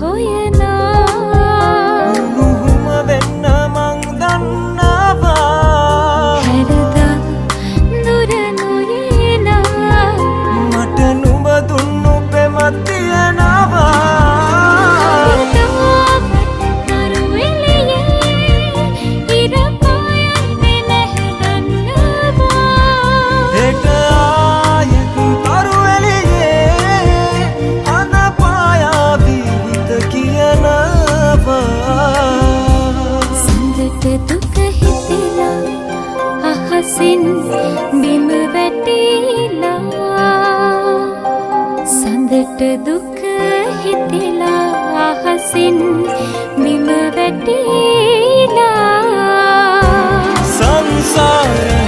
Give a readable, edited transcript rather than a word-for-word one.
හොයනා නුහුම වෙන්න මං දන්නවා හැරදා දුර නොයනා මට නුඹ දුන්නු පෙමක් තියනවා බිම වැටිලා සඳට දුක හිතෙලා අහසින් බිම වැටිලා සංසාර